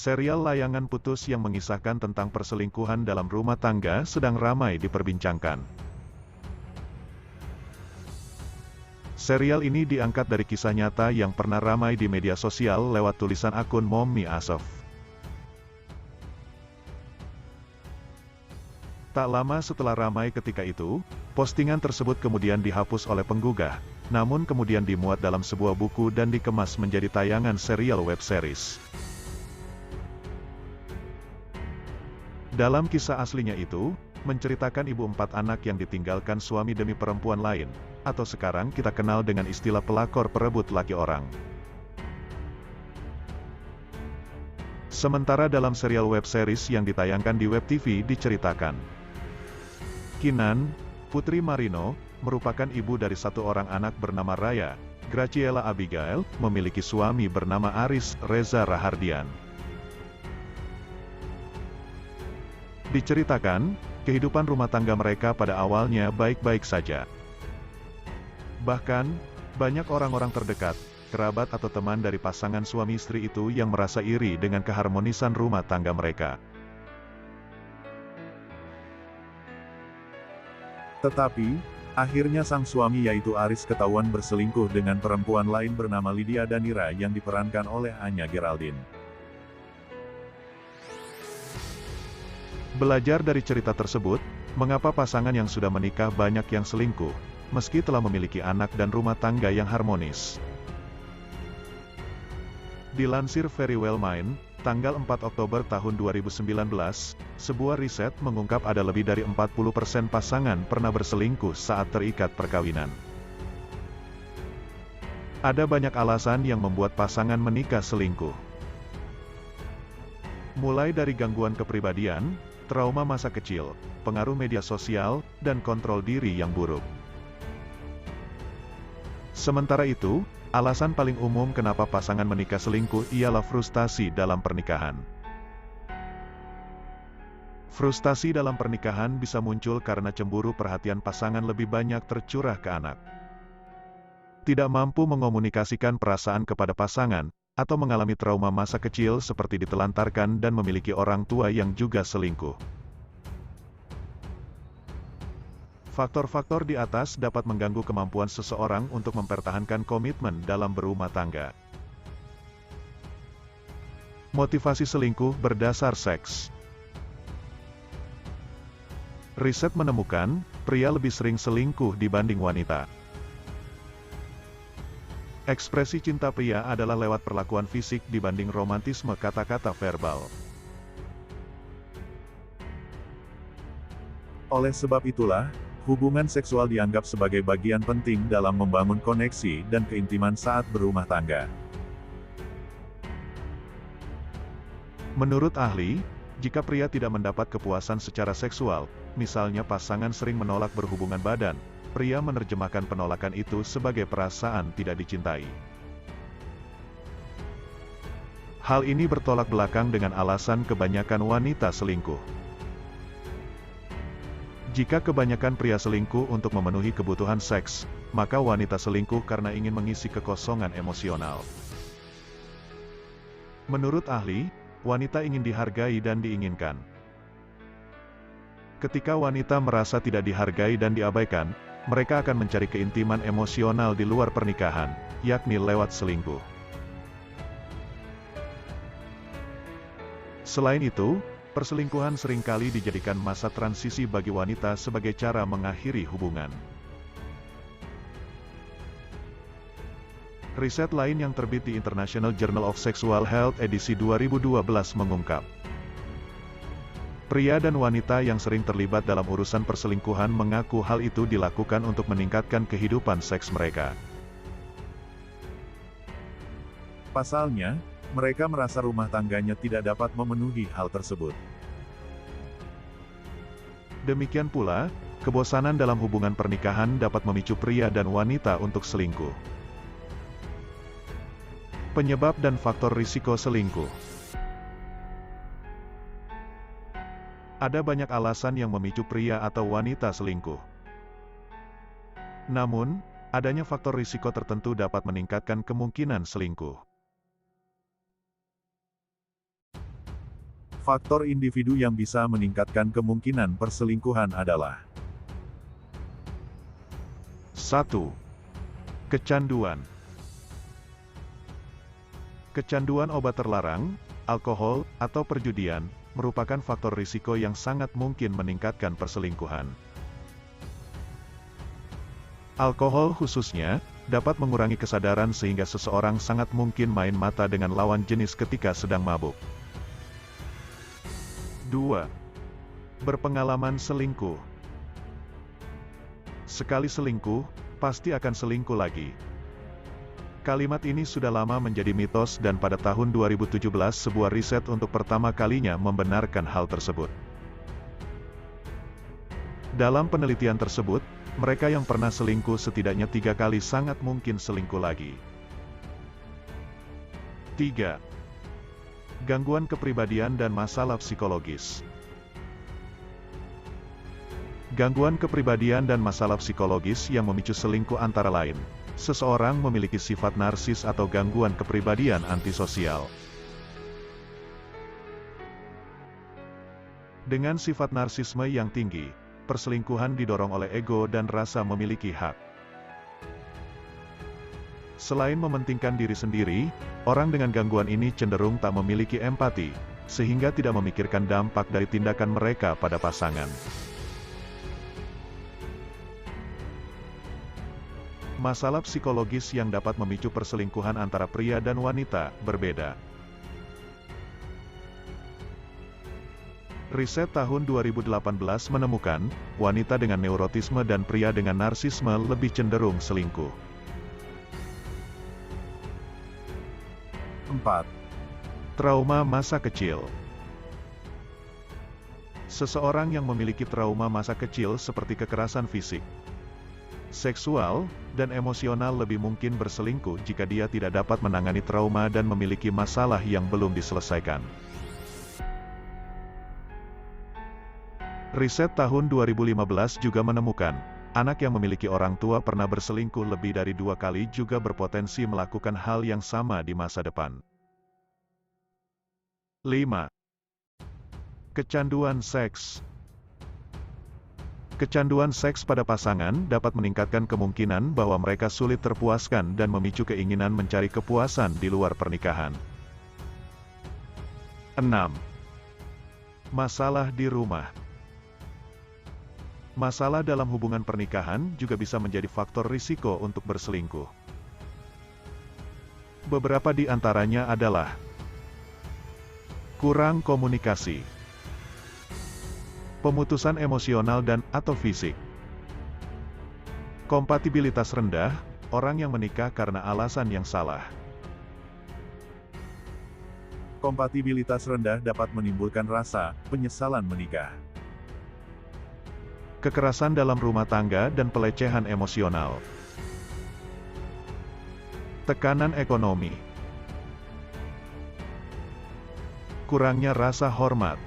Serial layangan putus yang mengisahkan tentang perselingkuhan dalam rumah tangga sedang ramai diperbincangkan. Serial ini diangkat dari kisah nyata yang pernah ramai di media sosial lewat tulisan akun Mommy Asaf. Tak lama setelah ramai ketika itu, postingan tersebut kemudian dihapus oleh penggugah, namun kemudian dimuat dalam sebuah buku dan dikemas menjadi tayangan serial web series. Dalam kisah aslinya itu, menceritakan ibu 4 anak yang ditinggalkan suami demi perempuan lain, atau sekarang kita kenal dengan istilah pelakor perebut laki orang. Sementara dalam serial web series yang ditayangkan di Web TV diceritakan, Kinan, Putri Marino, merupakan ibu dari satu orang anak bernama Raya. Graciela Abigail, memiliki suami bernama Aris Reza Rahardian. Diceritakan, kehidupan rumah tangga mereka pada awalnya baik-baik saja. Bahkan, banyak orang-orang terdekat, kerabat atau teman dari pasangan suami istri itu yang merasa iri dengan keharmonisan rumah tangga mereka. Tetapi, akhirnya sang suami yaitu Aris ketahuan berselingkuh dengan perempuan lain bernama Lydia Danira yang diperankan oleh Anya Geraldine. Belajar dari cerita tersebut, mengapa pasangan yang sudah menikah banyak yang selingkuh, meski telah memiliki anak dan rumah tangga yang harmonis. Dilansir Very Well Mind, tanggal 4 Oktober tahun 2019, sebuah riset mengungkap ada lebih dari 40% pasangan pernah berselingkuh saat terikat perkawinan. Ada banyak alasan yang membuat pasangan menikah selingkuh. Mulai dari gangguan kepribadian, trauma masa kecil, pengaruh media sosial, dan kontrol diri yang buruk. Sementara itu, alasan paling umum kenapa pasangan menikah selingkuh ialah frustasi dalam pernikahan. Frustasi dalam pernikahan bisa muncul karena cemburu perhatian pasangan lebih banyak tercurah ke anak. Tidak mampu mengomunikasikan perasaan kepada pasangan, atau mengalami trauma masa kecil seperti ditelantarkan dan memiliki orang tua yang juga selingkuh. Faktor-faktor di atas dapat mengganggu kemampuan seseorang untuk mempertahankan komitmen dalam berumah tangga. Motivasi selingkuh berdasar seks. Riset menemukan, pria lebih sering selingkuh dibanding wanita. Ekspresi cinta pria adalah lewat perlakuan fisik dibanding romantisme kata-kata verbal. Oleh sebab itulah, hubungan seksual dianggap sebagai bagian penting dalam membangun koneksi dan keintiman saat berumah tangga. Menurut ahli, jika pria tidak mendapat kepuasan secara seksual, misalnya pasangan sering menolak berhubungan badan, pria menerjemahkan penolakan itu sebagai perasaan tidak dicintai. Hal ini bertolak belakang dengan alasan kebanyakan wanita selingkuh. Jika kebanyakan pria selingkuh untuk memenuhi kebutuhan seks, maka wanita selingkuh karena ingin mengisi kekosongan emosional. Menurut ahli, wanita ingin dihargai dan diinginkan. Ketika wanita merasa tidak dihargai dan diabaikan, mereka akan mencari keintiman emosional di luar pernikahan, yakni lewat selingkuh. Selain itu, perselingkuhan seringkali dijadikan masa transisi bagi wanita sebagai cara mengakhiri hubungan. Riset lain yang terbit di International Journal of Sexual Health edisi 2012 mengungkap, pria dan wanita yang sering terlibat dalam urusan perselingkuhan mengaku hal itu dilakukan untuk meningkatkan kehidupan seks mereka. Pasalnya, mereka merasa rumah tangganya tidak dapat memenuhi hal tersebut. Demikian pula, kebosanan dalam hubungan pernikahan dapat memicu pria dan wanita untuk selingkuh. Penyebab dan faktor risiko selingkuh. Ada banyak alasan yang memicu pria atau wanita selingkuh. Namun, adanya faktor risiko tertentu dapat meningkatkan kemungkinan selingkuh. Faktor individu yang bisa meningkatkan kemungkinan perselingkuhan adalah 1. Kecanduan. Kecanduan obat terlarang, alkohol, atau perjudian, merupakan faktor risiko yang sangat mungkin meningkatkan perselingkuhan. Alkohol khususnya, dapat mengurangi kesadaran sehingga seseorang sangat mungkin main mata dengan lawan jenis ketika sedang mabuk. 2. Berpengalaman selingkuh. Sekali selingkuh, pasti akan selingkuh lagi. Kalimat ini sudah lama menjadi mitos dan pada tahun 2017 sebuah riset untuk pertama kalinya membenarkan hal tersebut. Dalam penelitian tersebut, mereka yang pernah selingkuh setidaknya 3 kali sangat mungkin selingkuh lagi. 3. Gangguan kepribadian dan masalah psikologis. Gangguan kepribadian dan masalah psikologis yang memicu selingkuh antara lain, seseorang memiliki sifat narsis atau gangguan kepribadian antisosial. Dengan sifat narsisme yang tinggi, perselingkuhan didorong oleh ego dan rasa memiliki hak. Selain mementingkan diri sendiri, orang dengan gangguan ini cenderung tak memiliki empati, sehingga tidak memikirkan dampak dari tindakan mereka pada pasangan. Masalah psikologis yang dapat memicu perselingkuhan antara pria dan wanita berbeda. Riset tahun 2018 menemukan, wanita dengan neurotisme dan pria dengan narsisme lebih cenderung selingkuh. 4. Trauma masa kecil. Seseorang yang memiliki trauma masa kecil seperti kekerasan fisik, seksual, dan emosional lebih mungkin berselingkuh jika dia tidak dapat menangani trauma dan memiliki masalah yang belum diselesaikan. Riset tahun 2015 juga menemukan, anak yang memiliki orang tua pernah berselingkuh lebih dari 2 kali juga berpotensi melakukan hal yang sama di masa depan. 5. Kecanduan seks. Kecanduan seks pada pasangan dapat meningkatkan kemungkinan bahwa mereka sulit terpuaskan dan memicu keinginan mencari kepuasan di luar pernikahan. 6. Masalah di rumah. Masalah dalam hubungan pernikahan juga bisa menjadi faktor risiko untuk berselingkuh. Beberapa di antaranya adalah kurang komunikasi, pemutusan emosional dan/atau fisik, kompatibilitas rendah, orang yang menikah karena alasan yang salah. Kompatibilitas rendah dapat menimbulkan rasa penyesalan menikah. Kekerasan dalam rumah tangga dan pelecehan emosional. Tekanan ekonomi. Kurangnya rasa hormat.